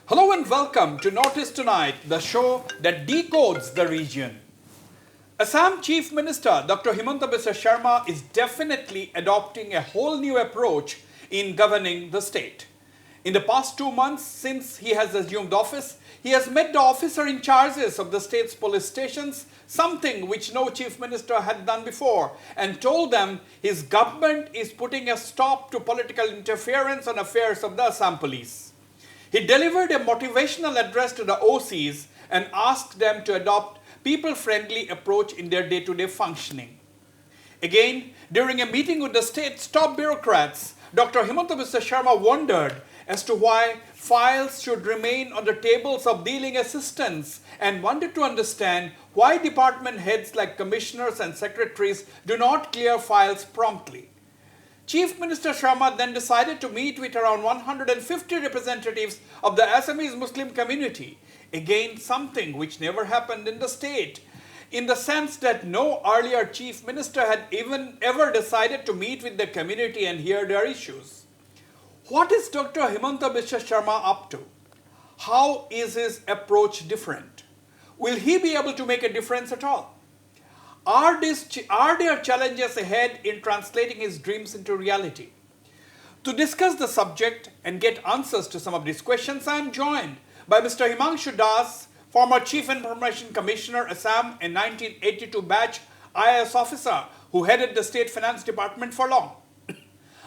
Hello and welcome to Notice Tonight, the show that decodes the region. Assam Chief Minister Dr. Himanta Biswa Sharma is definitely adopting a whole new approach in governing the state. In the past 2 months since he has assumed office, he has met the officer in charges of the state's police stations, something which no chief minister had done before, and told them his government is putting a stop to political interference on affairs of the Assam police. He delivered a motivational address to the OCs and asked them to adopt people-friendly approach in their day-to-day functioning. Again, during a meeting with the state's top bureaucrats, Dr. Himanta Biswa Sharma wondered as to why files should remain on the tables of dealing assistants and wanted to understand why department heads like commissioners and secretaries do not clear files promptly. Chief Minister Sharma then decided to meet with around 150 representatives of the Assamese Muslim community, again something which never happened in the state, in the sense that no earlier chief minister had even ever decided to meet with the community and hear their issues. What is Dr. Himanta Biswa Sharma up to? How is his approach different? Will he be able to make a difference at all? Are there challenges ahead in translating his dreams into reality? To discuss the subject and get answers to some of these questions, I am joined by Mr. Himanshu Das, former Chief Information Commissioner, Assam, a 1982 batch IAS officer who headed the State Finance Department for long.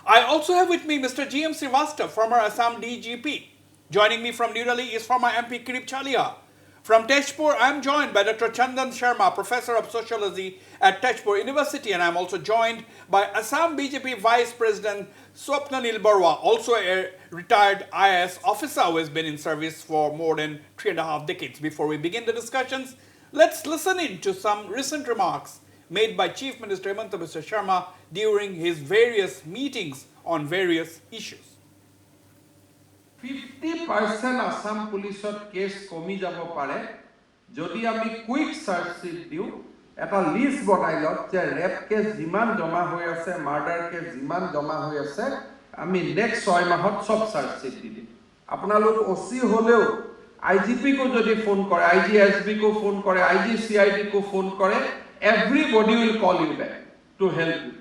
I also have with me Mr. G.M. Srivastava, former Assam DGP. Joining me from New Delhi is former MP Kirip Chalia. From Tezpur, I am joined by Dr. Chandan Sharma, Professor of Sociology at Tezpur University, and I am also joined by Assam BJP Vice President Swapnanil Barua, also a retired IAS officer who has been in service for more than 3.5 decades. Before we begin the discussions, let's listen in to some recent remarks made by Chief Minister Himanta Biswa Sharma during his various meetings on various issues. 50% Assam পুলিচত case কমি যাব পাৰে যদি আমি quick সার্চশিট দিও এটা list বনাই লওক যে ৰেপ কেছ যিমান জমা হৈ আছে মাৰ্ডাৰ কেছ যিমান জমা হৈ আছে আমি নেক্সট 6 মাহত সব সার্চশিট দি দিম আপোনালোক ওসি হলেও আইজিপি কো যদি ফোন কৰে আইজিএসবি কো ফোন কৰে আইজিসিআইডি কো ফোন কৰে everybody will call you back to help you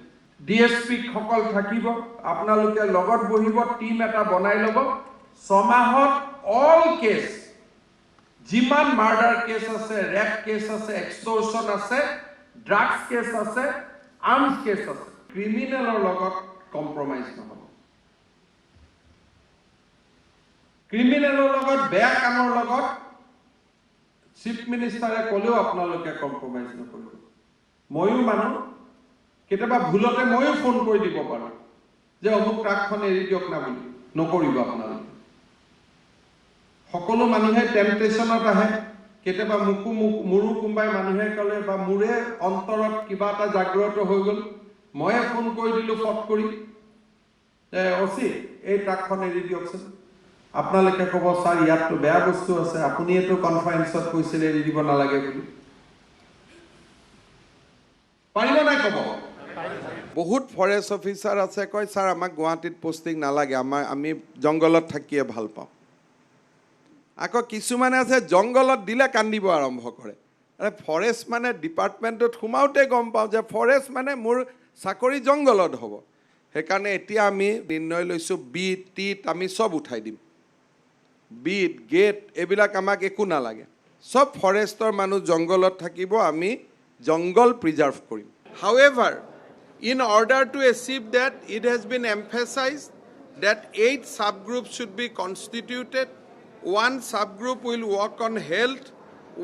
DSP সকল থাকিব আপোনালোকে লগত বহিব টিম এটা বনাই ল'ব সমাহত অল কেস জিমান মার্ডার কেস আছে রেপ কেস আছে এক্সটর্শন আছে ড্রাগস কেস আছে আর্মস কেস আছে ক্রিমিনালৰ লগত কম্প্ৰমাইজ নহব ক্রিমিনালৰ লগত বেয়া কামৰ লগত চিফ মিনিষ্টাৰে কলেও আপোনালোকে কম্প্ৰমাইজ নকৰিব ময়ো মানুহ কেতিয়াবা ভুলতে ময়ো ফোন কৰি দিব পাৰো যে অমুক ট্ৰাকখন এৰি দিয়ক না বুলি নকৰিব আপোনালোকে সকলো মানুহে টেম্পটেশনত আহে কেতিয়াবা মুৰু কোম্বাই মানুহে কলে বা মুৰে অন্তৰত কিবা এটা জাগ্ৰত হৈ গল ময়ে ফোন কৰি দিলো ফট কৰি ওসি এই ট্ৰাকখন এৰি দিয়কচোন আপোনালোকে ক'ব স্যাৰ ইয়াতটো বেয়া বস্তু আছে আপুনি এটো কনফাৰেন্সত কৈছিল এৰি দিব নালাগে বুলি পাৰিব নাই ক'ব বহুত ফৰেষ্ট অফিচাৰ আছে কয় স্যাৰ আমাক গুৱাহাটীত পোষ্টিং নালাগে আমি জংগলত থাকিয়ে ভাল পাওঁ আকৌ কিছুমানে আছে জংগলত দিলে কান্দিব আৰম্ভ কৰে আৰে ফৰেষ্ট মানে ডিপাৰ্টমেণ্টত সোমাওতে গম পাওঁ যে ফৰেষ্ট মানে মোৰ চাকৰি জংগলত হ'ব সেইকাৰণে এতিয়া আমি নিৰ্ণয় লৈছো বিট টিট আমি সব উঠাই দিম বিট গেট এইবিলাক আমাক একো নালাগে সব ফৰেষ্টৰ মানুহ জংগলত থাকিব আমি জংগল প্ৰিজাৰ্ভ কৰিম however in order to achieve that it has been emphasized that 8 subgroups should be constituted. One subgroup will work on health,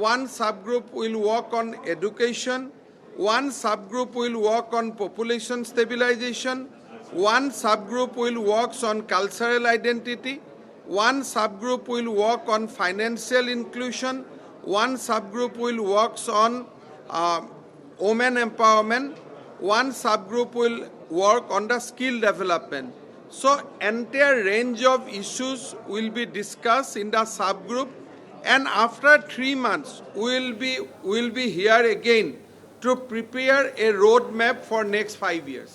one subgroup will work on education, one subgroup will work on population stabilization, one subgroup will work on cultural identity, one subgroup will work on financial inclusion, one subgroup will work on women empowerment, one subgroup will work on the skill development. So entire range of issues will be discussed in the subgroup, and after 3 months we'll be here again to prepare a roadmap for next 5 years.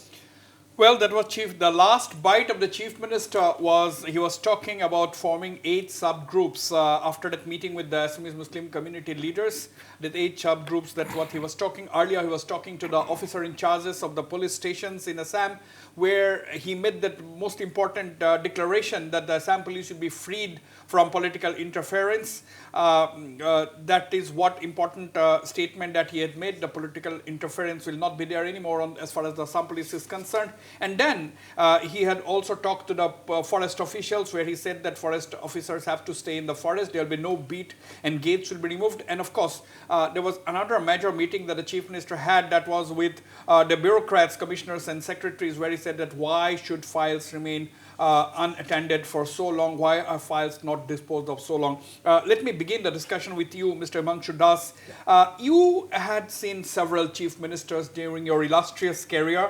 Well, that was chief. The last bite of the chief minister was he was talking about forming 8 subgroups after that meeting with the Assamese Muslim community leaders. The 8 subgroups. That's what he was talking earlier. He was talking to the officer in charges of the police stations in Assam, where he made that most important declaration that the Assam police should be freed from political interference. That is what important statement that he had made. The political interference will not be there anymore as far as the Assam police is concerned. And then he had also talked to the forest officials, where he said that forest officers have to stay in the forest. There will be no beat and gates will be removed. And of course, there was another major meeting that the chief minister had that was with the bureaucrats, commissioners and secretaries, where he said that why should files remain unattended for so long? Why are files not disposed of so long? Let me begin the discussion with you, Mr. Himanshu Das. You had seen several chief ministers during your illustrious career.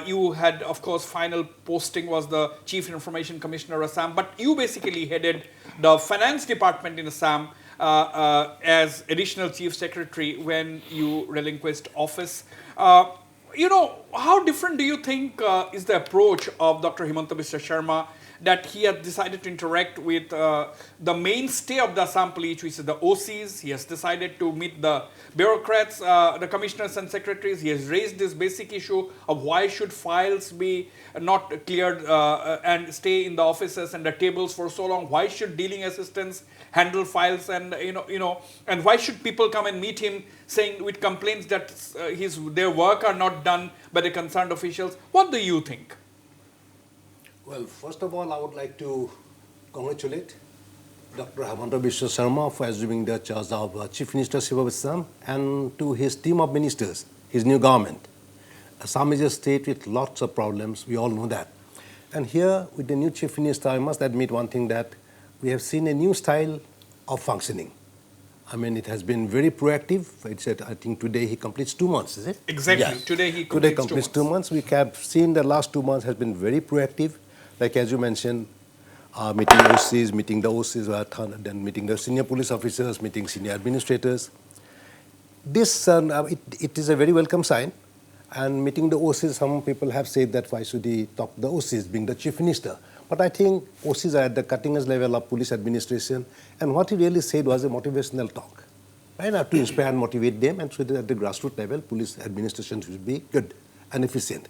You had, of course, final posting was the Chief Information Commissioner Assam, but you basically headed the finance department in Assam as additional chief secretary when you relinquished office. How different do you think is the approach of Dr. Himanta Biswa Sharma, that he has decided to interact with the mainstay of the Assam police, which is the OCs? He has decided to meet the bureaucrats, the commissioners and secretaries. He has raised this basic issue of why should files be not cleared and stay in the offices and the tables for so long? Why should dealing assistants handle files, and and why should people come and meet him saying with complaints that their work are not done by the concerned officials? What do you think? Well, first of all, I would like to congratulate Dr. Himanta Biswa Sharma for assuming the charge of Chief Minister of Assam, and to his team of ministers, his new government. Assam is a state with lots of problems, we all know that. And here, with the new Chief Minister, I must admit one thing, that we have seen a new style of functioning. I mean, it has been very proactive. I think today he completes 2 months, is it? Exactly. Yes. Today he completes 2 months. We have seen the last 2 months has been very proactive. Like as you mentioned, meeting OCs, meeting the OCs, then meeting the senior police officers, meeting senior administrators. This, it is a very welcome sign. And meeting the OCs, some people have said that why should he talk to the OCs, being the chief minister? But I think OCs are at the cutting edge level of police administration, and what he really said was a motivational talk. Right? Now, to inspire and motivate them, and so that at the grassroots level, police administration should be good and efficient.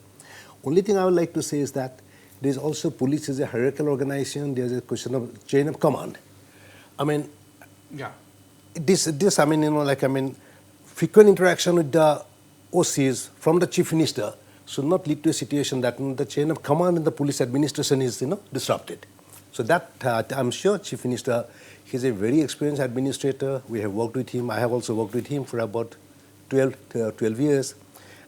Only thing I would like to say is that there is also police is a hierarchical organization. There is a question of chain of command. I mean, yeah, frequent interaction with the OCs from the chief minister should not lead to a situation that the chain of command in the police administration is disrupted. So that I'm sure Chief Minister, he's a very experienced administrator. We have worked with him. I have also worked with him for about 12 years.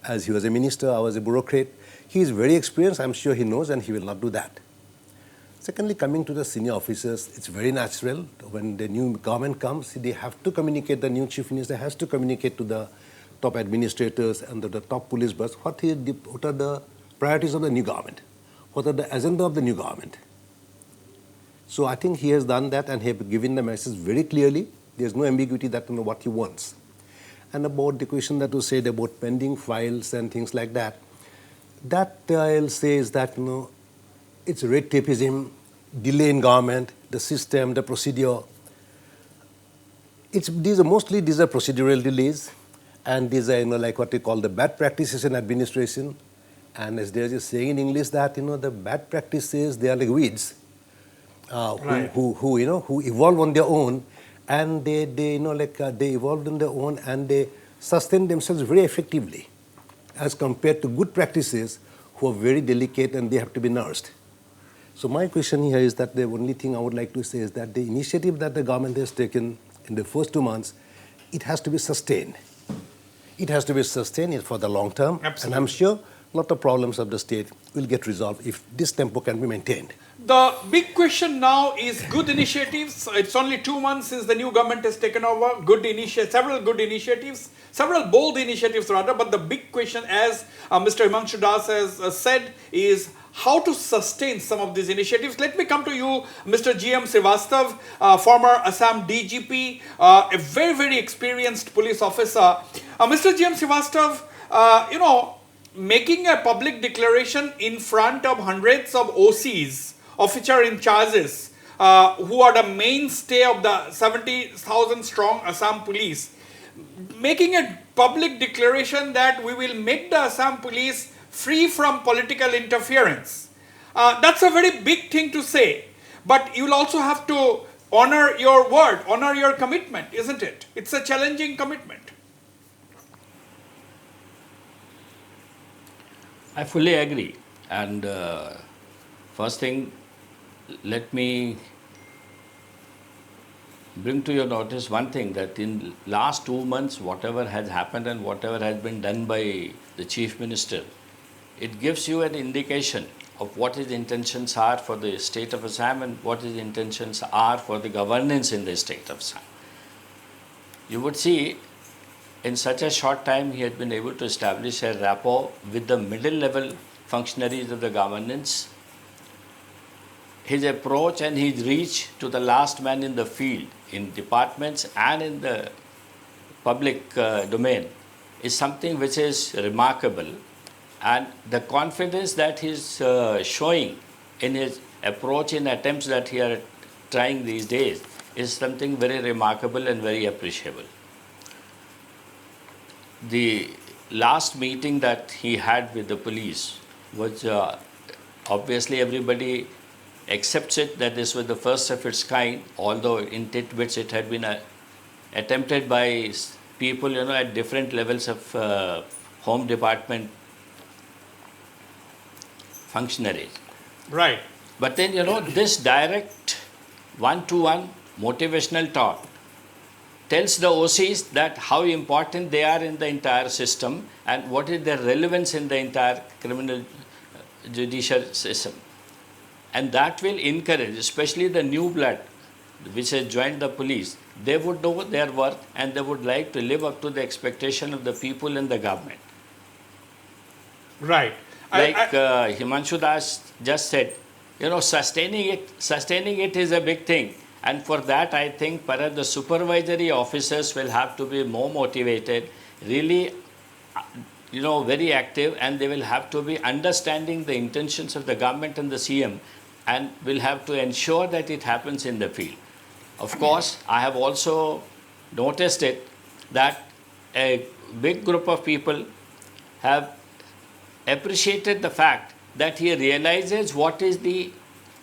As he was a minister, I was a bureaucrat. He is very experienced. I'm sure he knows, and he will not do that. Secondly, coming to the senior officers, it's very natural. When the new government comes, they have to communicate, the new Chief Minister has to communicate to the top administrators and the top police boss, what are the priorities of the new government? What are the agenda of the new government? So I think he has done that, and he has given the message very clearly. There's no ambiguity that what he wants. And about the question that was said about pending files and things like that, I'll say is that it's red tapeism, delay in government, the system, the procedure. These are procedural delays. And these are, like what we call the bad practices in administration. And as there's a saying in English that, the bad practices, they are like weeds who evolve on their own, and they evolved on their own, and they sustain themselves very effectively as compared to good practices who are very delicate and they have to be nursed. So my question here is that the only thing I would like to say is that the initiative that the government has taken in the first 2 months, it has to be sustained. It has to be sustained for the long term. Absolutely. And I'm sure a lot of problems of the state will get resolved if this tempo can be maintained. The big question now is good initiatives. It's only 2 months since the new government has taken over. Several good initiatives, several bold initiatives rather. But the big question, as Mr. Himanshu Das has said, is how to sustain some of these initiatives. Let me come to you, Mr. G.M. Srivastav, former Assam DGP, a very, very experienced police officer. Mr. G.M. Srivastav, making a public declaration in front of hundreds of OCs, officer in charges, who are the mainstay of the 70,000 strong Assam police, making a public declaration that we will make the Assam police free from political interference. That's a very big thing to say, but you'll also have to honor your word, honor your commitment, isn't it? It's a challenging commitment. I fully agree. And first thing, let me bring to your notice one thing, that in last 2 months, whatever has happened and whatever has been done by the Chief Minister, it gives you an indication of what his intentions are for the state of Assam and what his intentions are for the governance in the state of Assam. You would see in such a short time he had been able to establish a rapport with the middle level functionaries of the governance. His approach and his reach to the last man in the field, in departments and in the public domain, is something which is remarkable. And the confidence that he's showing in his approach in attempts that he are trying these days is something very remarkable and very appreciable. The last meeting that he had with the police was obviously everybody accepts it that this was the first of its kind, although in titbits it had been attempted by people, at different levels of Home Department functionaries. Right. But then, this direct one-to-one motivational talk tells the OCs that how important they are in the entire system and what is their relevance in the entire criminal judicial system. And that will encourage, especially the new blood which has joined the police, they would know their worth and they would like to live up to the expectation of the people and the government. Right. Like Himanshu Das just said, sustaining it is a big thing. And for that, I think perhaps the supervisory officers will have to be more motivated, really, very active, and they will have to be understanding the intentions of the government and the CM, and will have to ensure that it happens in the field. Of course, I have also noticed it that a big group of people have appreciated the fact that he realizes what is the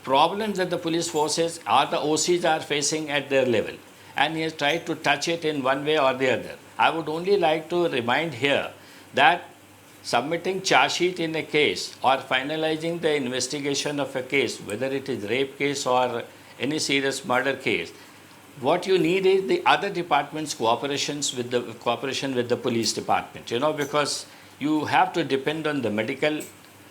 problems that the police forces or the OCs are facing at their level, and he has tried to touch it in one way or the other. I would only like to remind here that submitting charge sheet in a case or finalizing the investigation of a case, whether it is rape case or any serious murder case, what you need is the other departments' cooperation with the police department, because you have to depend on the medical,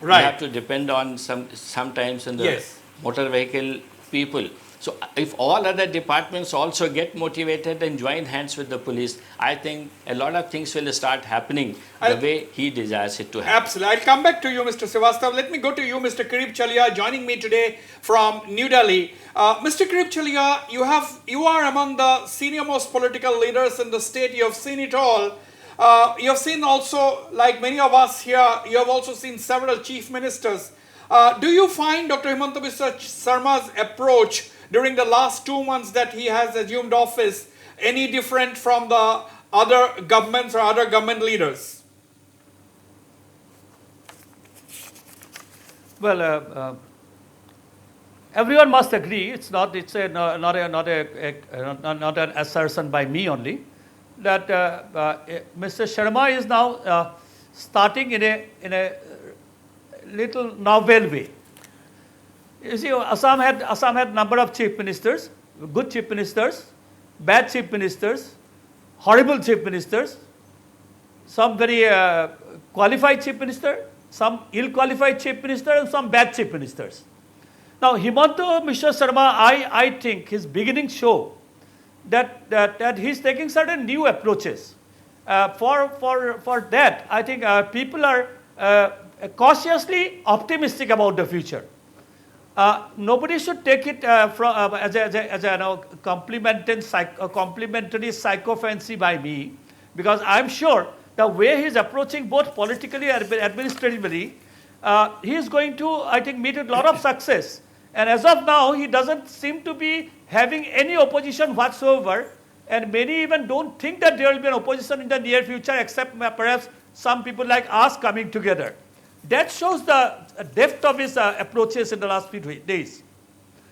Right. you have to depend on sometimes on the Yes. motor vehicle people. So if all other departments also get motivated and join hands with the police, I think a lot of things will start happening the way he desires it to happen. Absolutely. I'll come back to you, Mr. Srivastav. Let me go to you, Mr. Kirip Chalia, joining me today from New Delhi. Mr. Kirip Chalia, you are among the senior most political leaders in the state. You have seen it all. You have seen also, like many of us here, you have also seen several chief ministers. Do you find Dr. Himanta Biswa Sarma's approach during the last 2 months that he has assumed office any different from the other governments or other government leaders? Well, everyone must agree. It's not an assertion by me only that Mr. Sharma is now starting in a little novel way. You see, Assam had number of chief ministers, good chief ministers, bad chief ministers, horrible chief ministers, some very qualified chief minister, some ill-qualified chief minister, and some bad chief ministers. Now, Himanta Biswa Sarma, I think his beginnings show that he's taking certain new approaches. For that, I think people are cautiously optimistic about the future. Nobody should take it as a complimentary psychophancy by me, because I'm sure the way he's approaching both politically and administratively, he is going to, I think, meet with a lot of success. And as of now, he doesn't seem to be having any opposition whatsoever. And many even don't think that there will be an opposition in the near future, except perhaps some people like us coming together. That shows the depth of his approaches in the last few days.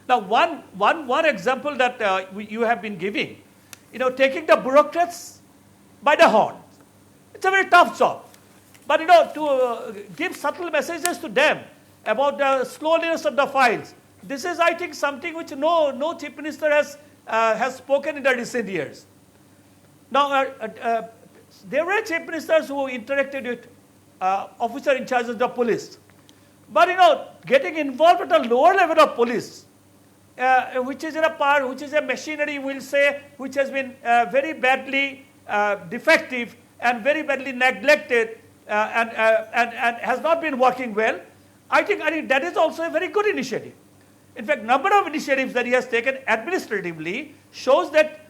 Now, one example that you have been giving, taking the bureaucrats by the horn. It's a very tough job. But, to give subtle messages to them about the slowness of the files, this is, I think, something which no chief minister has spoken in the recent years. Now, there were chief ministers who interacted with officer in charge of the police. But, getting involved at the lower level of police, which is a machinery, we'll say, which has been very badly defective and very badly neglected and has not been working well, I think that is also a very good initiative. In fact, number of initiatives that he has taken administratively shows that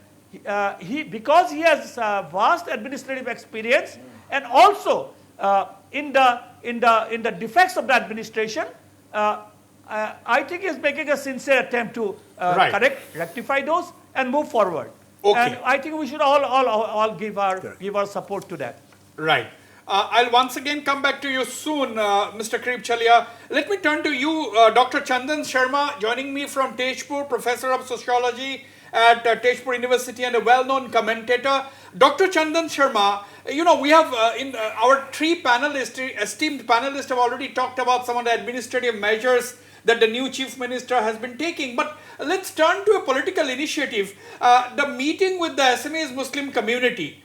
because he has vast administrative experience and also in the defects of the administration, I think he is making a sincere attempt to rectify those and move forward. Okay. And I think we should all give our support to that. Right. I'll once again come back to you soon, Mr. Kareeb Chalia. Let me turn to you, Dr. Chandan Sharma, joining me from Tezpur, Professor of Sociology at Tezpur University and a well-known commentator. Dr. Chandan Sharma, we have our three esteemed panelists have already talked about some of the administrative measures that the new chief minister has been taking. But let's turn to a political initiative. The meeting with the Assamese Muslim community.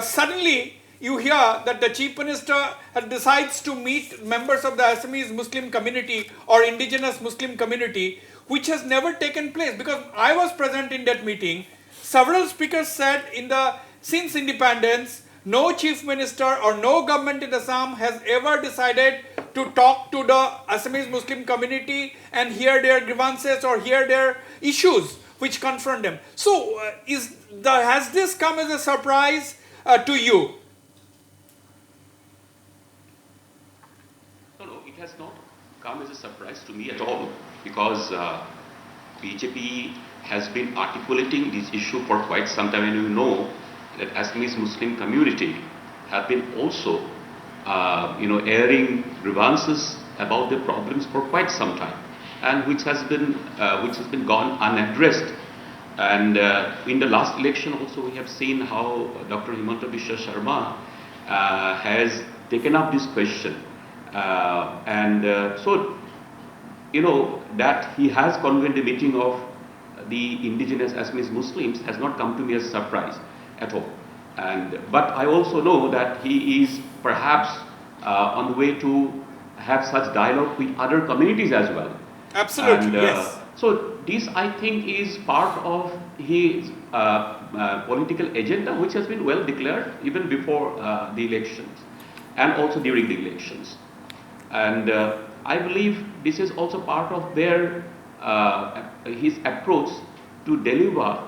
Suddenly, you hear that the chief minister decides to meet members of the Assamese Muslim community or indigenous Muslim community, which has never taken place. Because I was present in that meeting, several speakers said since independence, no chief minister or no government in Assam has ever decided to talk to the Assamese Muslim community and hear their grievances or hear their issues which confront them. So, has this come as a surprise to you? No, it has not come as a surprise to me at all, because BJP has been articulating this issue for quite some time, and you know that Assamese Muslim community have been also airing grievances about their problems for quite some time, and which has been gone unaddressed. And in the last election also, we have seen how Dr. Himanta Biswa Sharma has taken up this question, so that he has convened a meeting of the indigenous Assamese Muslims has not come to me as a surprise at all. But I also know that he is perhaps on the way to have such dialogue with other communities as well. Absolutely, yes. So this, I think, is part of his political agenda, which has been well declared even before the elections and also during the elections. And I believe this is also part of his approach to deliver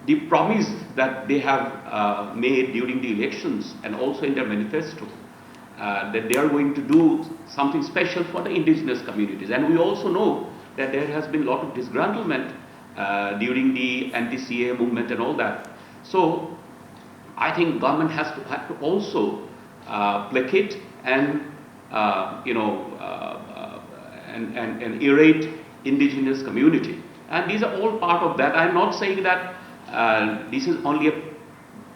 the promise that they have made during the elections and also in their manifesto, that they are going to do something special for the indigenous communities. And we also know that there has been a lot of disgruntlement during the anti-CA movement and all that. So I think government has to also placate and and irate indigenous community. And these are all part of that. I'm not saying that this is only a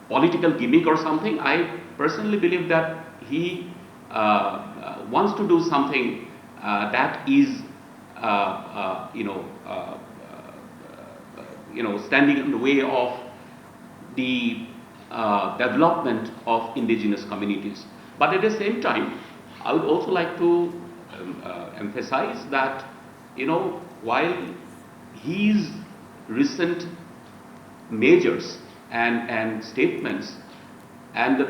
political gimmick or something. I personally believe that he wants to do something that is, standing in the way of the development of indigenous communities. But at the same time, I would also like to emphasize that, while his recent measures and statements and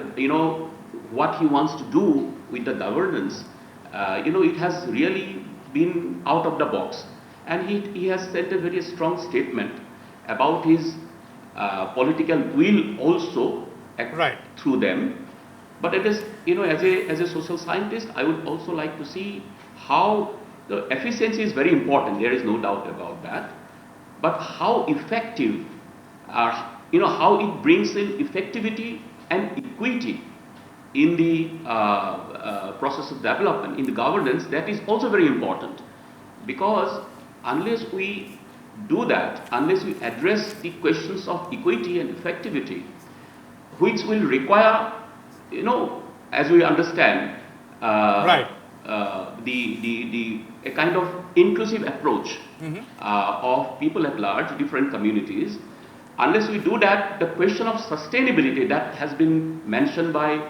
what he wants to do with the governance, it has really been out of the box, and he has sent a very strong statement about his political will also act through them, But it is, as a social scientist, I would also like to see how the efficiency is very important. There is no doubt about that. But how effective, how it brings in effectivity and equity in the process of development, in the governance, that is also very important. Because unless we do that, unless we address the questions of equity and effectivity, which will require, as we understand, Right. A kind of inclusive approach of people at large, different communities. Unless we do that, the question of sustainability that has been mentioned by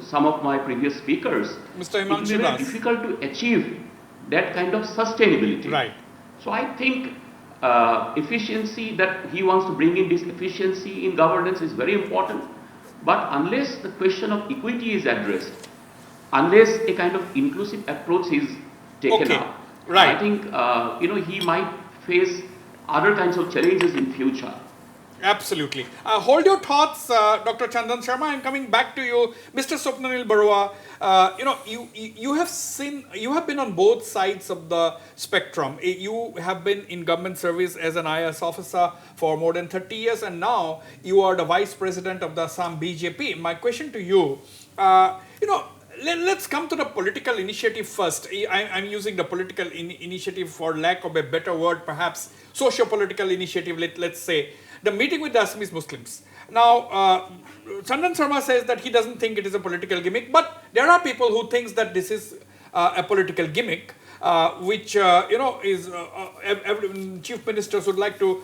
some of my previous speakers, Mr. it will Himanshu be very Das. difficult to achieve that kind of sustainability. Right. So I think efficiency, that he wants to bring in this efficiency in governance, is very important. But unless the question of equity is addressed, unless a kind of inclusive approach is taken Okay, up, right. I think he might face other kinds of challenges in future. Absolutely. Hold your thoughts, Dr. Chandan Sharma. I'm coming back to you, Mr. Swapnanil Barua. You have been on both sides of the spectrum. You have been in government service as an IAS officer for more than 30 years, and now you are the vice president of the Assam BJP. My question to you, let's come to the political initiative first. I'm using the political initiative for lack of a better word, perhaps socio-political initiative, let's say. The meeting with the Assamese Muslims. Now, Chandan Sharma says that he doesn't think it is a political gimmick, but there are people who think that this is a political gimmick, which is every chief ministers would like to.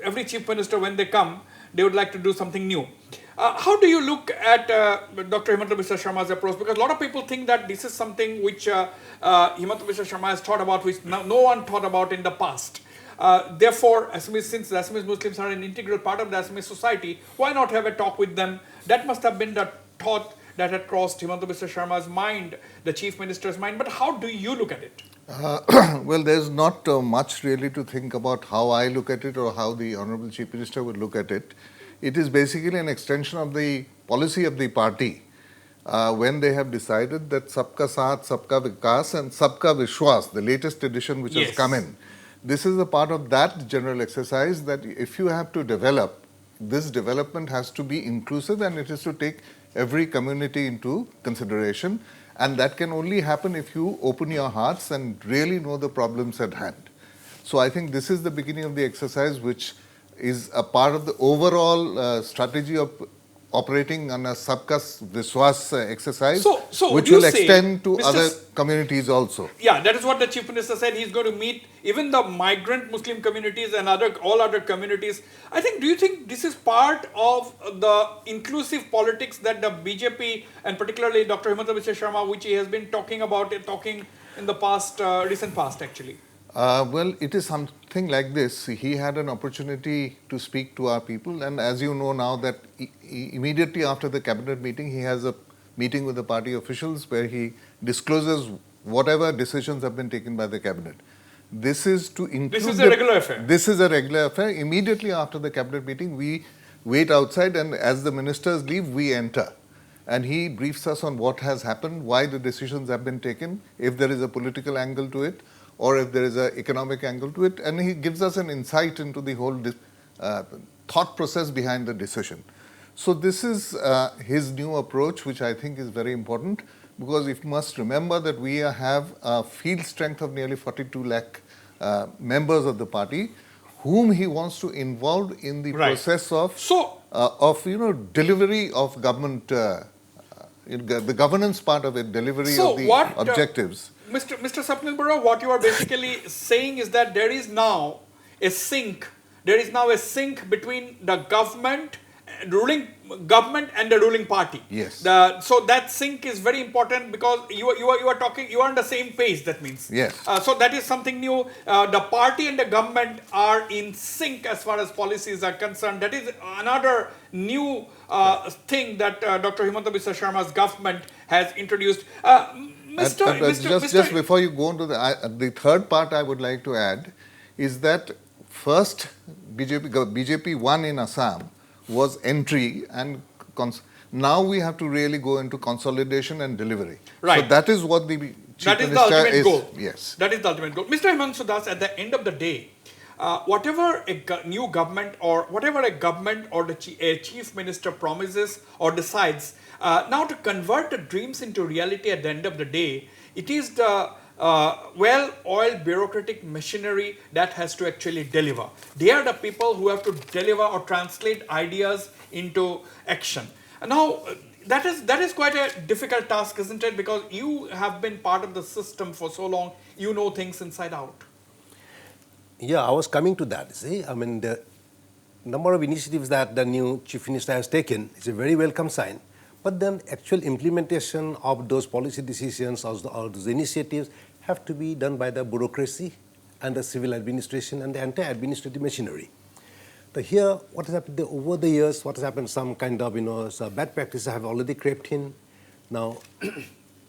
Every chief minister, when they come, they would like to do something new. How do you look at Dr. Himanta Biswa Sharma's approach? Because a lot of people think that this is something which Himanta Biswa Sharma has thought about, which no one thought about in the past. Therefore, since the Assamese Muslims are an integral part of the Assamese society, why not have a talk with them? That must have been the thought that had crossed Himanta Biswa Sharma's mind, the Chief Minister's mind. But how do you look at it? Well, there's not much really to think about how I look at it or how the Honorable Chief Minister would look at it. It is basically an extension of the policy of the party when they have decided that Sabka Saath, Sabka Vikas and Sabka Vishwas, the latest edition which has come in. This is a part of that general exercise that if you have to develop, this development has to be inclusive and it is to take every community into consideration. And that can only happen if you open your hearts and really know the problems at hand. So I think this is the beginning of the exercise, which is a part of the overall strategy of operating on a Sabka Vishwas exercise, So which would you will say, extend to Mr. other communities also. Yeah, that is what the Chief Minister said. He's going to meet even the migrant Muslim communities and all other communities. I think, do you think this is part of the inclusive politics that the BJP and particularly Dr. Himanta Biswa Sharma, which he has been talking in the past, recent past actually? Well, it is something like this. He had an opportunity to speak to our people, and as you know now that immediately after the cabinet meeting, he has a meeting with the party officials where he discloses whatever decisions have been taken by the cabinet. This is to include. This is a regular affair. This is a regular affair. Immediately after the cabinet meeting, we wait outside, and as the ministers leave, we enter. And he briefs us on what has happened, why the decisions have been taken, if there is a political angle to it, or if there is an economic angle to it, and he gives us an insight into the whole thought process behind the decision. So this is his new approach, which I think is very important, because you must remember that we have a field strength of nearly 42 lakh members of the party, whom he wants to involve in the process of delivery of government, the governance part of it, delivery of the objectives. Mr. Swapnil Barua, what you are basically saying is that there is now a sync. There is now a sync between the ruling government and the ruling party. Yes. So that sync is very important because you are on the same page. That means. Yes. So that is something new. The party and the government are in sync as far as policies are concerned. That is another new thing that Dr. Himanta Biswa Sharma's government has introduced. Just before you go on to the third part, I would like to add is that first BJP won in Assam was entry, and Now we have to really go into consolidation and delivery. Right. So that is what the Chief That is the Minister ultimate is. goal. Yes. That is the ultimate goal. Mr. Himanshu Das, at the end of the day, whatever a new government or whatever a government or a chief minister promises or decides, now to convert the dreams into reality at the end of the day, it is the well-oiled bureaucratic machinery that has to actually deliver. They are the people who have to deliver or translate ideas into action. Now, that is quite a difficult task, isn't it? Because you have been part of the system for so long, you know things inside out. Yeah, I was coming to that. See, I mean, the number of initiatives that the new chief minister has taken is a very welcome sign. But then actual implementation of those policy decisions or those initiatives have to be done by the bureaucracy and the civil administration and the entire administrative machinery. So here, what has happened over the years, what has happened, some kind of, some bad practices have already crept in. Now,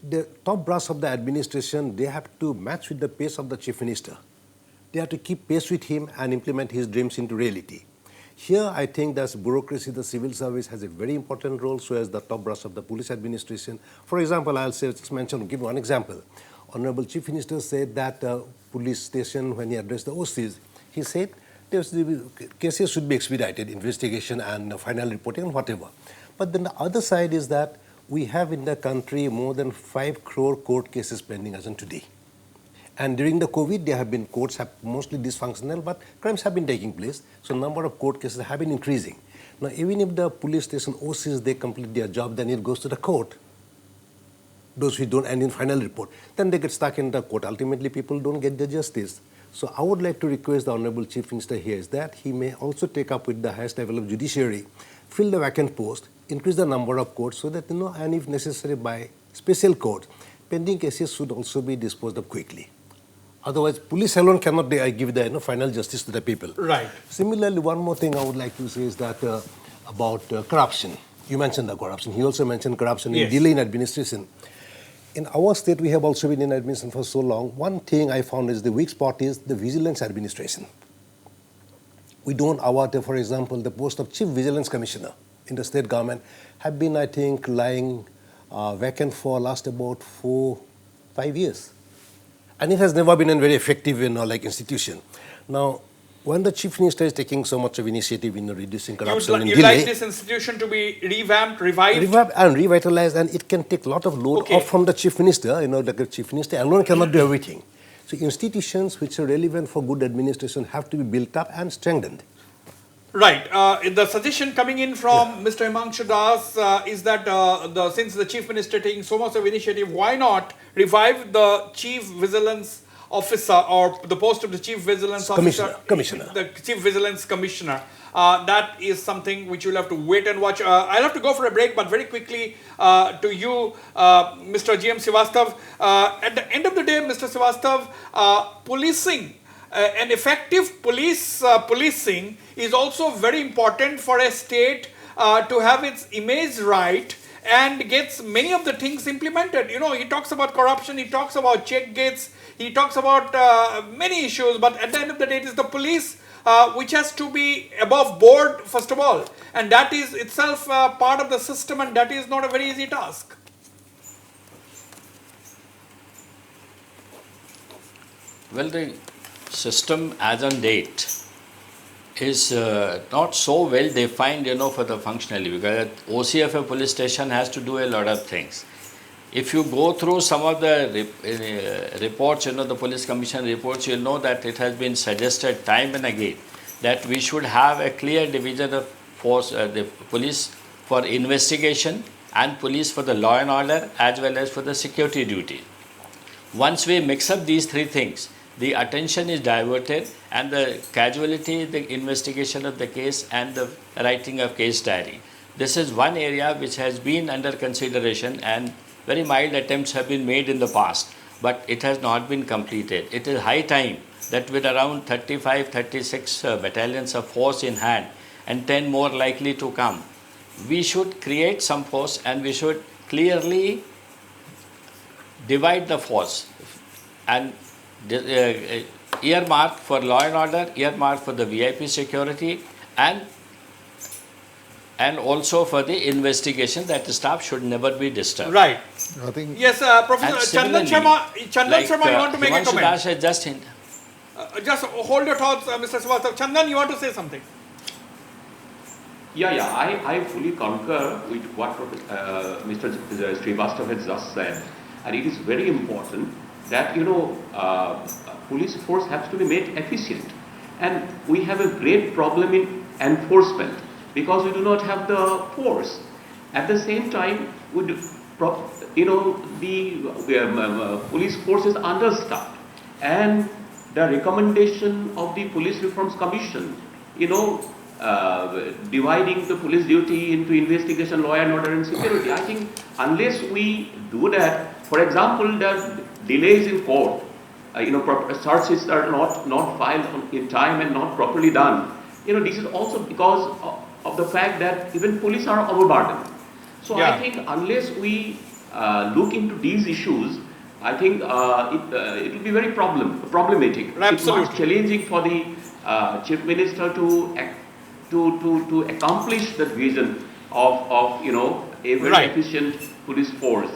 the top brass of the administration, they have to match with the pace of the chief minister. They have to keep pace with him and implement his dreams into reality. Here, I think that bureaucracy, the civil service has a very important role, so as the top brass of the police administration. For example, I'll say, give one example. Honorable Chief Minister said that police station, when he addressed the OCs, he said the cases should be expedited, investigation and final reporting and whatever. But then the other side is that we have in the country more than 5 crore court cases pending as of today. And during the COVID, there have been courts have mostly dysfunctional, but crimes have been taking place. So number of court cases have been increasing. Now, even if the police station OCs, they complete their job, then it goes to the court. Those who don't end in final report, then they get stuck in the court. Ultimately, people don't get the justice. So I would like to request the Honorable Chief Minister here is that he may also take up with the highest level of judiciary, fill the vacant post, increase the number of courts so that, and if necessary by special court, pending cases should also be disposed of quickly. Otherwise, police alone cannot give the final justice to the people. Right. Similarly, one more thing I would like to say is that about corruption. You mentioned the corruption. He also mentioned corruption in delay in administration. In our state, we have also been in administration for so long. One thing I found is the weak spot is the vigilance administration. We don't award, for example, the post of Chief Vigilance Commissioner in the state government have been, I think, lying vacant for last about 4-5 years. And it has never been a very effective, institution. Now, when the Chief Minister is taking so much of initiative in reducing corruption You'd like this institution to be revamped, revived? Revamped and revitalized, and it can take a lot of load off from the Chief Minister. Like the Chief Minister alone cannot do everything. So institutions which are relevant for good administration have to be built up and strengthened. Right. The suggestion coming in from Mr. Himanshu Das is that since the Chief Minister taking so much of initiative, why not revive the Chief Vigilance Officer or the post of the Chief Vigilance Officer? Commissioner. The Chief Vigilance Commissioner. That is something which you'll have to wait and watch. I'll have to go for a break, but very quickly to you, Mr. G.M. Srivastav. At the end of the day, Mr. Srivastav, policing, an effective policing is also very important for a state to have its image right and gets many of the things implemented. He talks about corruption, he talks about check gates, he talks about many issues, but at the end of the day, it is the police which has to be above board, first of all. And that is itself part of the system, and that is not a very easy task. Well, the system as on date is not so well defined, for the functionally, because OCF police station has to do a lot of things. If you go through some of the reports, the police commission reports, you'll know that it has been suggested time and again that we should have a clear division of force, the police for investigation and police for the law and order as well as for the security duty. Once we mix up these three things, the attention is diverted and the casualty, the investigation of the case and the writing of case diary. This is one area which has been under consideration and very mild attempts have been made in the past, but it has not been completed. It is high time that with around 35-36 battalions of force in hand and 10 more likely to come, we should create some force and we should clearly divide the force and earmark for law and order, earmark for the VIP security, and and also for the investigation that the staff should never be disturbed. Right. I think Yes, And Professor Chandan similarly, Sharma, you want to make a Himanshu comment? Das has just Just hold your thoughts, Mr. Srivastava. Chandan, you want to say something? Yeah, I fully concur with what Mr. Srivastava has just said, and it is very important that police force has to be made efficient, and we have a great problem in enforcement because we do not have the force. At the same time, the police force is understaffed, and the recommendation of the Police Reforms Commission, dividing the police duty into investigation, law and order and security. I think unless we do that, for example, the delays in court, searches are not filed in time and not properly done. This is also because of the fact that even police are overburdened. So Yeah. I think unless we look into these issues, I think it will be very problematic. It's Absolutely. much challenging for the Chief Minister to accomplish that vision of a very Right. efficient police force.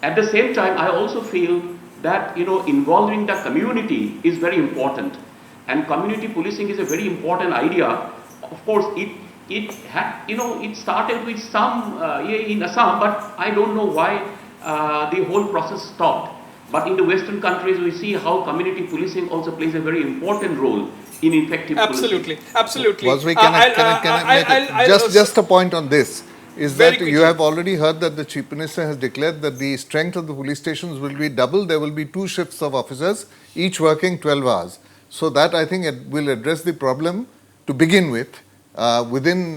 At the same time, I also feel that involving the community is very important, and community policing is a very important idea. Of course, it started with some in Assam, but I don't know why the whole process stopped. But in the Western countries, we see how community policing also plays a very important role in effective policing. Absolutely, absolutely. Vasvi, can I make just a point on this? Is Very that quickly. you have already heard that the Chief Minister has declared that the strength of the police stations will be double. There will be 2 shifts of officers, each working 12 hours. So that I think it will address the problem to begin with within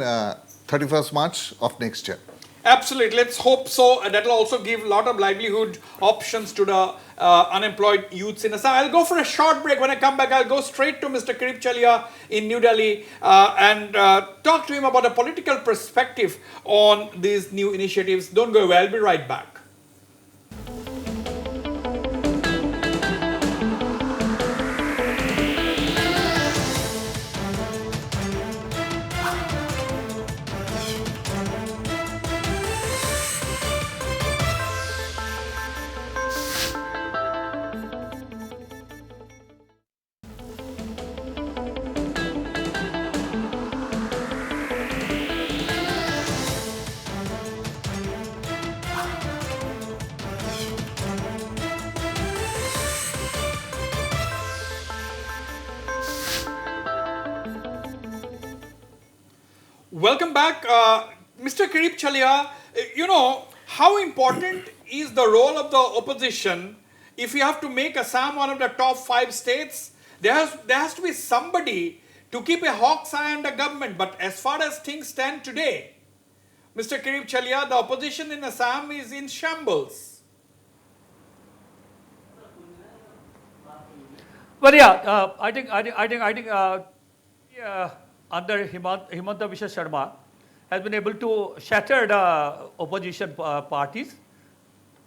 31st March of next year. Absolutely. Let's hope so. That will also give a lot of livelihood options to the unemployed youths in Assam. I'll go for a short break. When I come back, I'll go straight to Mr. Kirit Chalia in New Delhi and talk to him about a political perspective on these new initiatives. Don't go away. I'll be right back. Welcome back. Mr. Kirit Chalia, how important is the role of the opposition if you have to make Assam one of the top 5 states? There has to be somebody to keep a hawk's eye on the government. But as far as things stand today, Mr. Kirit Chalia, the opposition in Assam is in shambles. Well, yeah, I think under Himanta Biswa Sharma has been able to shatter the opposition parties,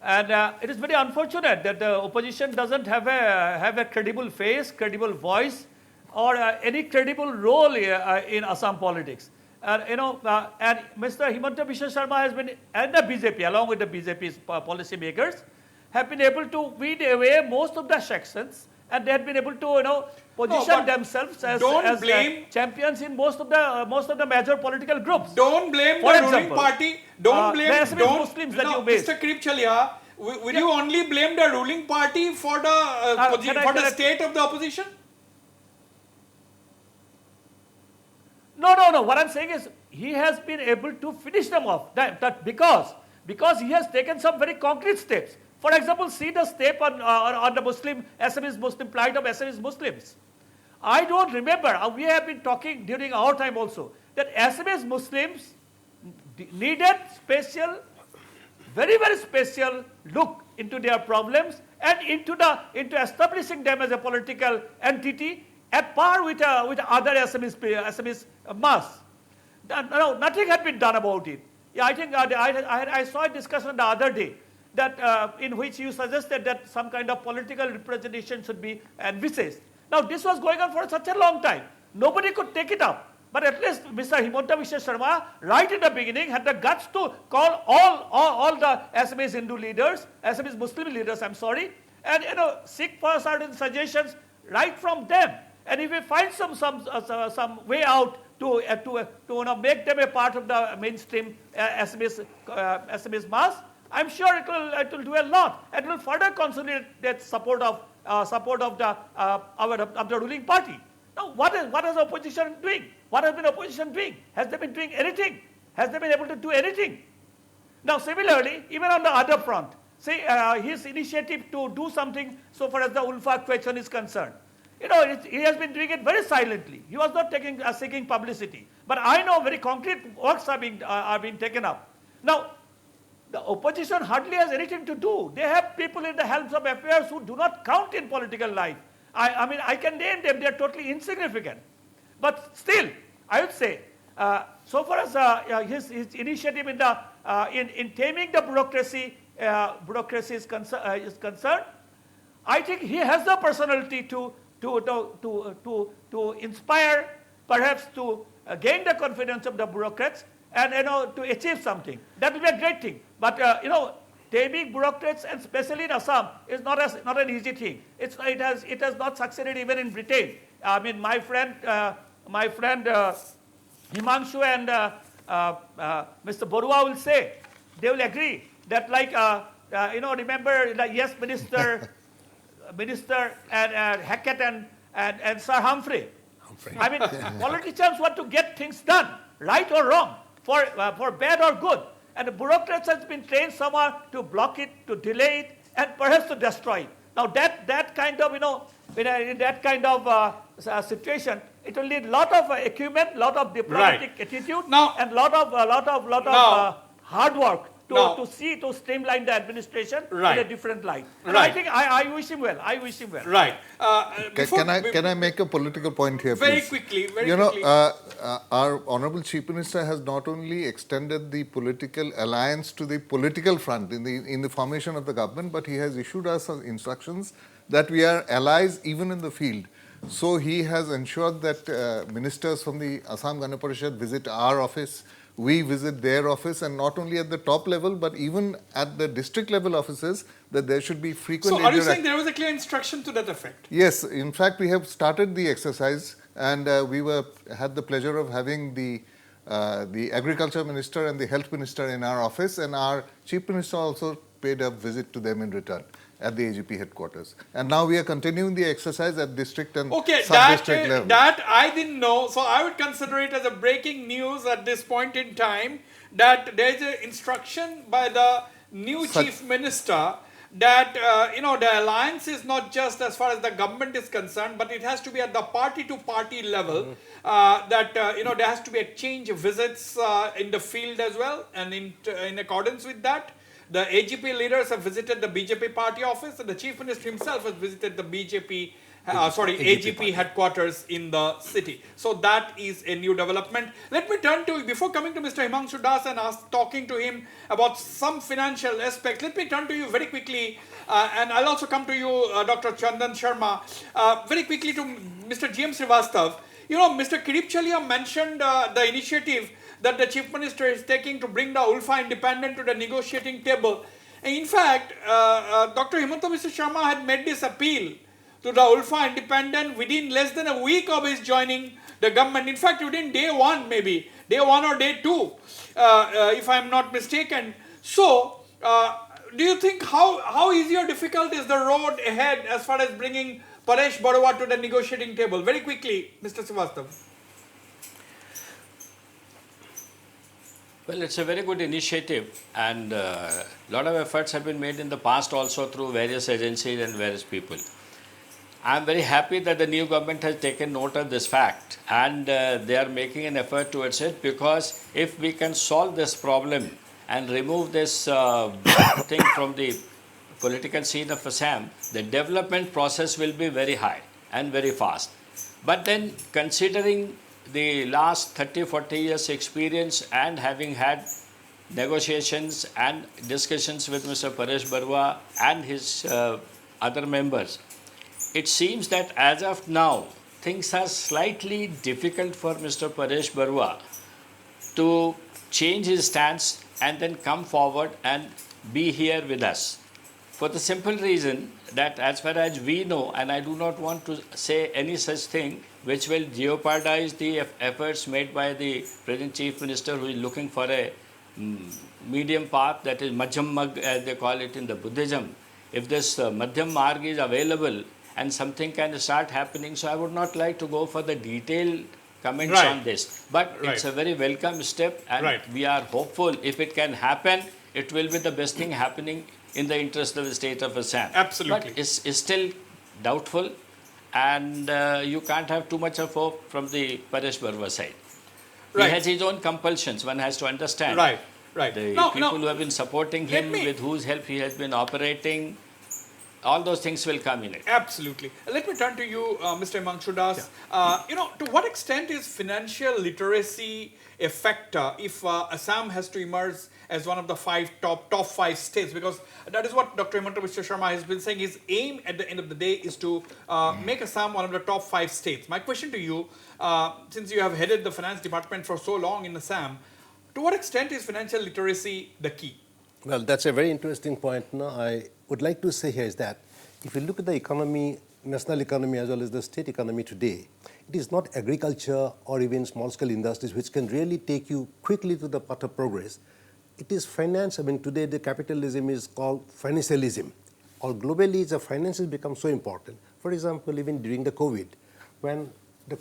and it is very unfortunate that the opposition doesn't have a credible face, credible voice, or any credible role in Assam politics. And Mr. Himanta Biswa Sharma has been, and the BJP, along with the BJP's policy makers, have been able to weed away most of the sections, and they have been able to position themselves as champions in most of the major political groups. Don't blame For the example, ruling party. Don't blame the Assamese Muslims that you made. Mr. Kirit Chalia, will you only blame the ruling party for the state of the opposition? No. What I'm saying is he has been able to finish them off. That because he has taken some very concrete steps. For example, see the step on the Assamese Muslim plight of Assamese Muslims. I don't remember. We have been talking during our time also that Assamese Muslims needed very, very special look into their problems and into establishing them as a political entity at par with other Assamese mass. No, nothing had been done about it. Yeah, I think I saw a discussion the other day that in which you suggested that some kind of political representation should be envisaged. Now, this was going on for such a long time. Nobody could take it up. But at least Mr. Himanta Biswa Sharma, right in the beginning, had the guts to call all the Assamese Hindu leaders, Assamese Muslim leaders, I'm sorry, and seek for certain suggestions right from them. And if we find some way out to make them a part of the mainstream Assamese mass, I'm sure it will do a lot. It will further consolidate that support of the ruling party. Now, what is the opposition doing? What has been opposition doing? Has they been doing anything? Has they been able to do anything? Now, similarly, even on the other front, say his initiative to do something so far as the Ulfa question is concerned. He has been doing it very silently. He was not seeking publicity. But I know very concrete works are being taken up. Now, the opposition hardly has anything to do. They have people in the helms of affairs who do not count in political life. I mean, I can name them. They are totally insignificant. But still, I would say, so far as his initiative in taming the bureaucracy is concerned, I think he has the personality to inspire, perhaps to gain the confidence of the bureaucrats, and to achieve something. That will be a great thing. But taming bureaucrats, and especially in Assam, is not an easy thing. It has not succeeded even in Britain. I mean, my friend Himanshu and Mr. Borua will say, they will agree that remember the yes minister and Hackett and Sir Humphrey. I mean, politicians want to get things done, right or wrong, for bad or good. And the bureaucrats has been trained somewhere to block it, to delay it, and perhaps to destroy it. Now that kind of, in that kind of situation, it will need lot of acumen, lot of diplomatic attitude, and lot of hard work to streamline the administration in a different light. And I think I wish him well. Right. Can I make a political point here, very please? quickly? Our Honorable Chief Minister has not only extended the political alliance to the political front in the formation of the government, but he has issued us instructions that we are allies even in the field. So he has ensured that ministers from the Assam Gana Parishad visit our office, we visit their office, and not only at the top level, but even at the district level offices, that there should be frequent So are you saying there was a clear instruction to that effect? Yes, in fact, we have started the exercise, and we had the pleasure of having the agriculture minister and the health minister in our office, and our chief minister also paid a visit to them in return at the AGP headquarters. And now we are continuing the exercise at district and sub-district level. That I didn't know, so I would consider it as a breaking news at this point in time, that there is an instruction by the new chief minister that the alliance is not just as far as the government is concerned, but it has to be at the party-to-party level. There has to be a change of visits in the field as well, and in accordance with that, the AGP leaders have visited the BJP party office, and the chief minister himself has visited the AGP headquarters in the city. So that is a new development. Let me turn to, before coming to Mr. Himanshu Das and talking to him about some financial aspects, let me turn to you very quickly, and I'll also come to you, Dr. Chandan Sharma, very quickly to Mr. GM Srivastav. Mr. Kirip Chalia mentioned the initiative that the chief minister is taking to bring the Ulfa Independent to the negotiating table. And in fact, Dr. Himanta Biswa Sharma had made this appeal to the Ulfa Independent within less than a week of his joining the government. In fact, within day one or day two, if I'm not mistaken. So, do you think how easy or difficult is the road ahead as far as bringing Paresh Barua to the negotiating table? Very quickly, Mr. Srivastav. Well, it's a very good initiative, and a lot of efforts have been made in the past also through various agencies and various people. I'm very happy that the new government has taken note of this fact, and they are making an effort towards it, because if we can solve this problem and remove this thing from the political scene of Assam, the development process will be very high and very fast. But then, considering the last 30-40 years experience and having had negotiations and discussions with Mr. Paresh Barua and his other members, it seems that as of now, things are slightly difficult for Mr. Paresh Barua to change his stance and then come forward and be here with us. For the simple reason that as far as we know, and I do not want to say any such thing which will jeopardize the efforts made by the present Chief Minister, who is looking for a medium path, that is Madhyam Marg as they call it in the Buddhism. If this Madhyam Marg is available and something can start happening, so I would not like to go for the detailed comments Right. on this. But it's a very welcome step, and Right. we are hopeful if it can happen, it will be the best thing happening in the interest of the state of Assam. Absolutely. But it's still doubtful, and you can't have too much of hope from the Paresh Barua side. Right. He has his own compulsions, one has to understand. Right, right. The No, people no. who have been supporting Let him, me- with whose help he has been operating, all those things will come in it. Absolutely. Let me turn to you, Mr. Himanshu Das. To what extent is financial literacy a factor if Assam has to emerge as one of the top five states? Because that is what Dr. Himanta Biswa Sharma has been saying. His aim at the end of the day is to make Assam one of the top 5 states. My question to you, since you have headed the finance department for so long in Assam, to what extent is financial literacy the key? Well, that's a very interesting point. No, I would like to say here is that if you look at the economy, national economy as well as the state economy today, it is not agriculture or even small-scale industries which can really take you quickly to the path of progress. It is finance. I mean, today the capitalism is called financialism. Or globally, the finances become so important. For example, even during the COVID, when the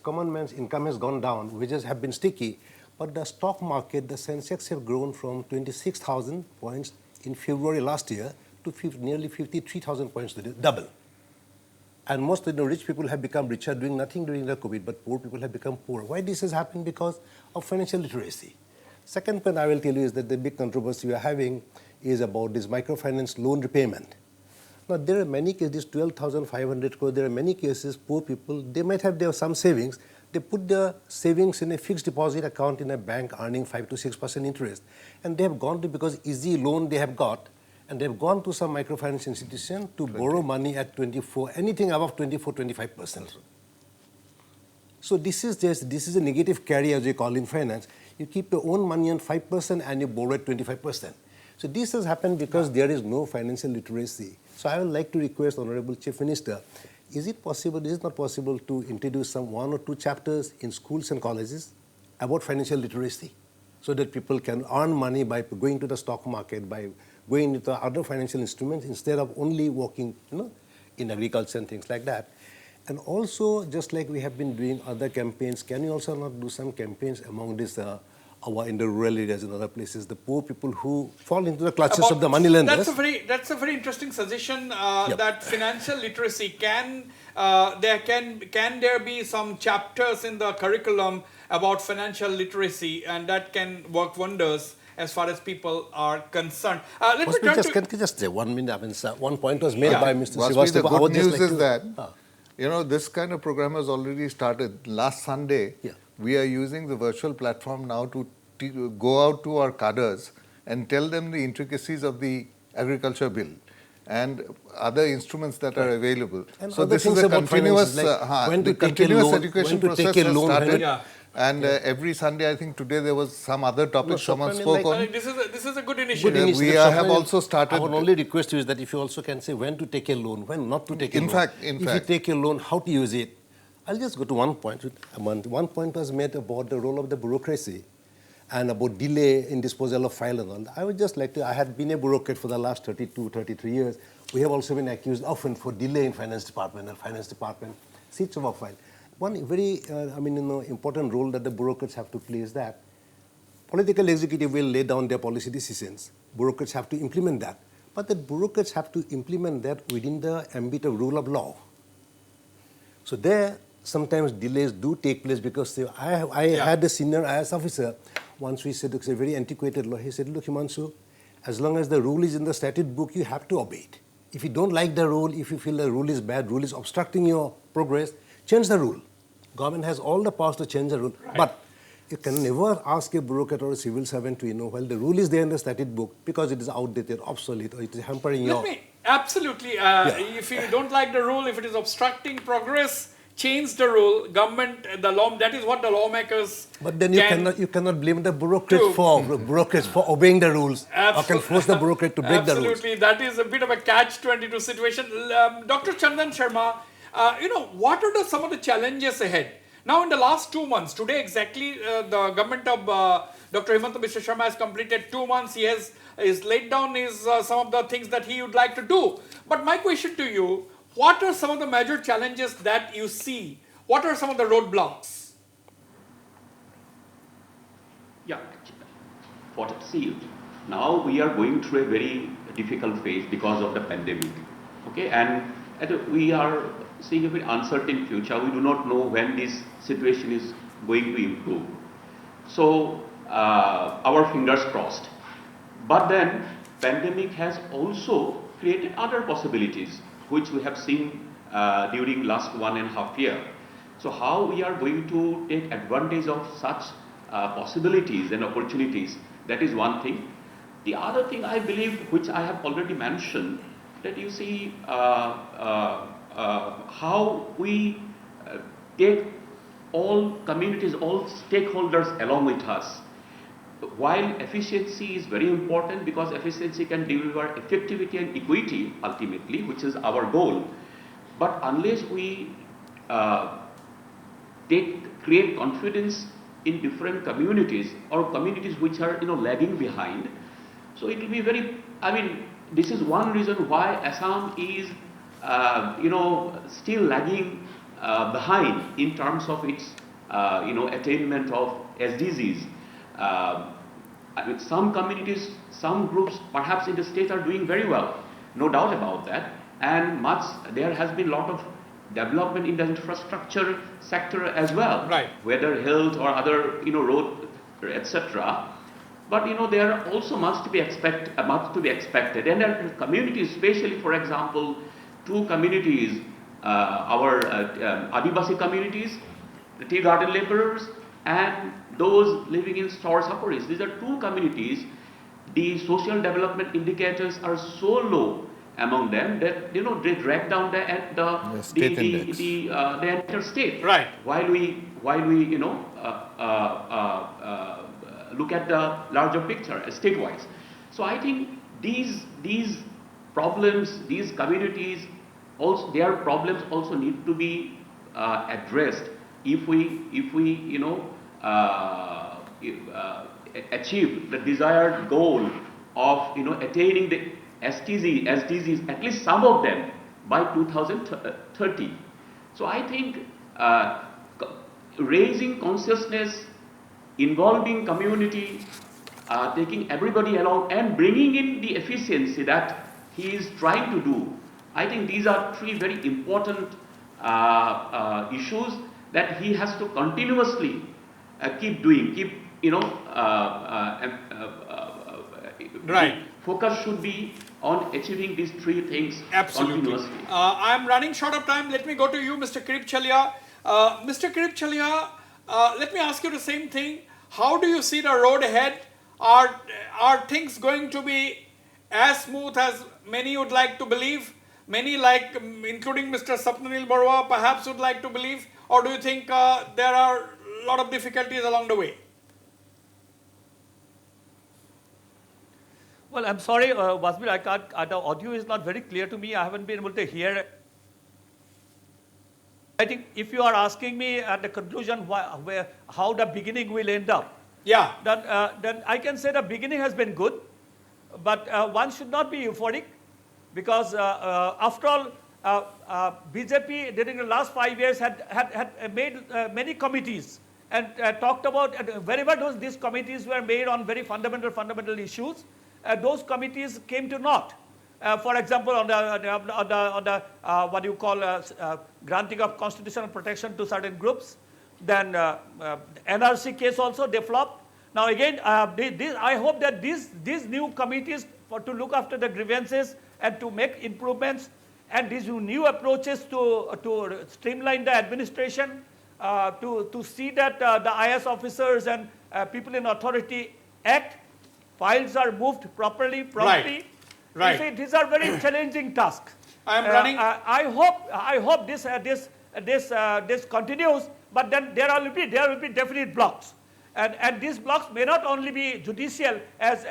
common man's income has gone down, wages have been sticky, but the stock market, the Sensex have grown from 26,000 points in February last year to nearly 53,000 points today, double. And most of the rich people have become richer doing nothing during the COVID, but poor people have become poor. Why this has happened? Because of financial literacy. Second point I will tell you is that the big controversy we are having is about this microfinance loan repayment. Now, there are many cases, this 12,500 crore, there are many cases, poor people, they might have some savings. They put their savings in a fixed deposit account in a bank earning 5 to 6% interest. And they have gone to, because easy loan they have got, and they have gone to some microfinance institution to borrow money at 24, anything above 24, 25%. So this is a negative carry, as we call in finance. You keep your own money on 5% and you borrow at 25%. So this has happened because there is no financial literacy. So I would like to request Honorable Chief Minister, is it not possible to introduce some 1 or 2 chapters in schools and colleges about financial literacy so that people can earn money by going to the stock market, by going into other financial instruments instead of only working, in agriculture and things like that. And also, just like we have been doing other campaigns, can you also not do some campaigns among this, in the rural areas and other places, the poor people who fall into the clutches of the moneylenders? That's a very interesting suggestion. Yep. That financial literacy can there be some chapters in the curriculum about financial literacy, and that can work wonders as far as people are concerned. Let me turn Can you just say 1 minute? I mean, sir, one point was made by Mr. Vaspi, the Srivastava. I good would just news like is to- that, this kind of program has already started. Last Sunday, Yeah. we are using the virtual platform now to go out to our cadres and tell them the intricacies of the agriculture bill and other instruments that are available. And So other this is things a about continuous, finances, like when the to take a continuous loan, education when to take process a has loan, started. Yeah. And every Sunday, I think today there was some other topic someone Swapnil, spoke like- on. this is a good Good initiative. we initiative. have Swapnil, also started- I would only request you is that if you also can say when to take a loan, when not to take a In loan. fact, if you take a loan, how to use it. I'll just go to one point. One point was made about the role of the bureaucracy and about delay in disposal of file and all. I would just like to, I had been a bureaucrat for the last 32, 33 years. We have also been accused often for delay in finance department, and finance department sits over file. One very, important role that the bureaucrats have to play is that political executive will lay down their policy decisions. Bureaucrats have to implement that. But the bureaucrats have to implement that within the ambit of rule of law. So there, sometimes delays do take place because I had a senior IAS officer. Once we said, it's a very antiquated law. He said, look, Himanshu, as long as the rule is in the statute book, you have to obey it. If you don't like the rule, if you feel the rule is bad, rule is obstructing your progress, change the rule. Government has all the powers to change the rule. Right. But you can never ask a bureaucrat or a civil servant to, well, the rule is there in the statute book because it is outdated, obsolete, or it is hampering your... Absolutely. If you don't like the rule, if it is obstructing progress, change the rule. Government, that is what the lawmakers. But then can you cannot blame the True. bureaucrats for obeying the rules, or can force the bureaucrat to break the rules. Absolutely, that is a bit of a catch-22 situation. Dr. Chandan Sharma, what are some of the challenges ahead? Now, in the last 2 months, today exactly, the government of Dr. Himanta Biswa Sharma has completed 2 months. He has laid down some of the things that he would like to do. But my question to you, what are some of the major challenges that you see? What are some of the roadblocks? Yeah, see, now we are going through a very difficult phase because of the pandemic. Okay, and we are seeing a very uncertain future. We do not know when this situation is going to improve. So, our fingers crossed. But then, pandemic has also created other possibilities, which we have seen during last 1.5 years. So how we are going to take advantage of such possibilities and opportunities, that is one thing. The other thing I believe, which I have already mentioned, that you see how we take all communities, all stakeholders along with us. While efficiency is very important, because efficiency can deliver effectivity and equity ultimately, which is our goal. But unless we create confidence in different communities or communities which are lagging behind, so it will be very. This is one reason why Assam is still lagging behind in terms of its attainment of SDGs. Some communities, some groups perhaps in the state are doing very well, no doubt about that, and there has been a lot of development in the infrastructure sector as well, right? Whether health or other road, etc. But there are also much to be expected, and there are communities, especially for example, 2 communities, our Adivasi communities, the tea garden laborers, and those living in store safaris. These are 2 communities. The social development indicators are so low among them that they drag down the entire state. Right. While we look at the larger picture state-wise. So I think these problems, these communities, also their problems also need to be addressed if we achieve the desired goal of attaining the SDGs, at least some of them, by 2030. So I think raising consciousness, involving community, taking everybody along, and bringing in the efficiency that he is trying to do. I think these are 3 very important issues that he has to continuously keep doing. Right. Focus should be on achieving these 3 things continuously. I am running short of time. Let me go to you, Mr. Kirip Chalia. Mr. Kirip Chalia, let me ask you the same thing. How do you see the road ahead? Are things going to be as smooth as many would like to believe? Many, including Mr. Sapnanil Barua, perhaps would like to believe? Or do you think there are a lot of difficulties along the way? Well, I'm sorry, Wasbir, I can't, the audio is not very clear to me. I haven't been able to hear. I think if you are asking me at the conclusion how the beginning will end up, yeah, then I can say the beginning has been good, but one should not be euphoric, because after all, BJP during the last 5 years had made many committees and talked about wherever these committees were made on very fundamental issues. Those committees came to naught. For example, on the what you call granting of constitutional protection to certain groups, then NRC case also they flopped. Now again, I hope that these new committees to look after the grievances and to make improvements, and these new approaches to streamline the administration, to see that the IS officers and people in authority act. Files are moved properly, promptly. Right. You see, these are very challenging tasks. I am running. I hope this continues, but then there will be definite blocks, and these blocks may not only be judicial as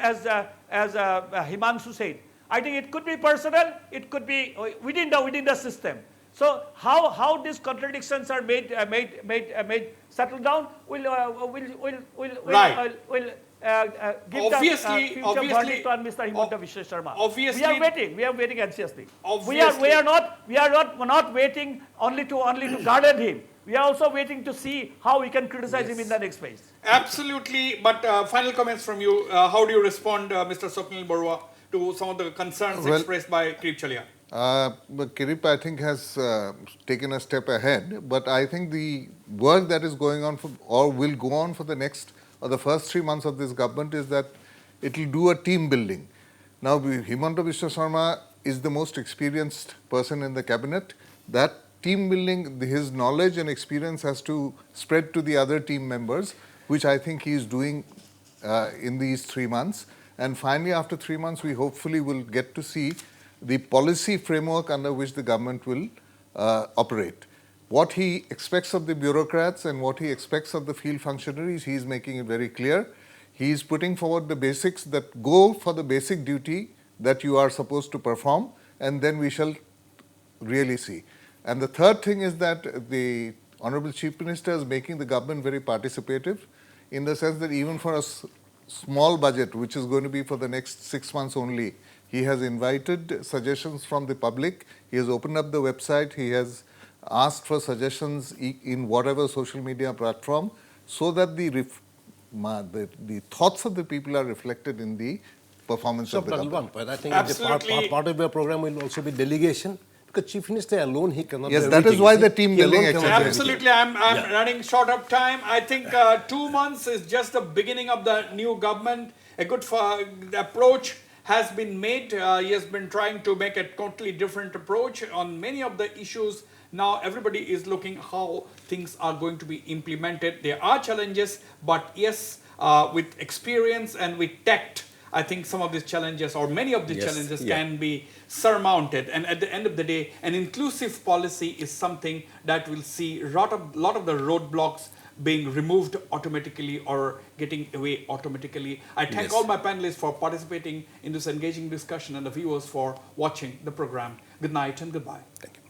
Himanshu said. I think it could be personal, it could be within the system. So how these contradictions are made settled down will Right. give Obviously- the future obviously- verdict on Mr. Himanta Biswa Sharma. obviously- we are waiting anxiously. Obviously- We are not waiting only to guard him. We are also waiting to see how we can criticize him in the next phase. Absolutely, but final comments from you. How do you respond, Mr. Swapnil Barua, to some of the concerns Well- expressed by Kirip Chalia? But Kirip, I think, has taken a step ahead. But I think the work that is going on or will go on for the next or the first 3 months of this government is that it will do a team building. Now, Himanta Biswa Sharma is the most experienced person in the cabinet. That team building, his knowledge and experience has to spread to the other team members, which I think he is doing in these 3 months. And finally, after 3 months, we hopefully will get to see the policy framework under which the government will operate. What he expects of the bureaucrats and what he expects of the field functionaries, he is making it very clear. He is putting forward the basics that go for the basic duty that you are supposed to perform, and then we shall really see. And the third thing is that the Honorable Chief Minister is making the government very participative in the sense that even for a small budget, which is going to be for the next 6 months only, he has invited suggestions from the public. He has opened up the website. He has asked for suggestions in whatever social media platform so that the thoughts of the people are reflected in the performance So, of the government. one point, I think Absolutely. part of your program will also be delegation, because Chief Minister alone, he cannot Yes, do that is everything, why you see. the team He alone building cannot do exercise. everything. Absolutely, I'm running short of time. I think 2 months is just the beginning of the new government. A good approach has been made. He has been trying to make a totally different approach on many of the issues. Now everybody is looking how things are going to be implemented. There are challenges, but yes, with experience and with tact, I think some of these challenges or many of these challenges can be surmounted. And at the end of the day, an inclusive policy is something that will see a lot of the roadblocks being removed automatically or getting away automatically. I thank all my panelists for participating in this engaging discussion and the viewers for watching the program. Good night and goodbye. Thank you.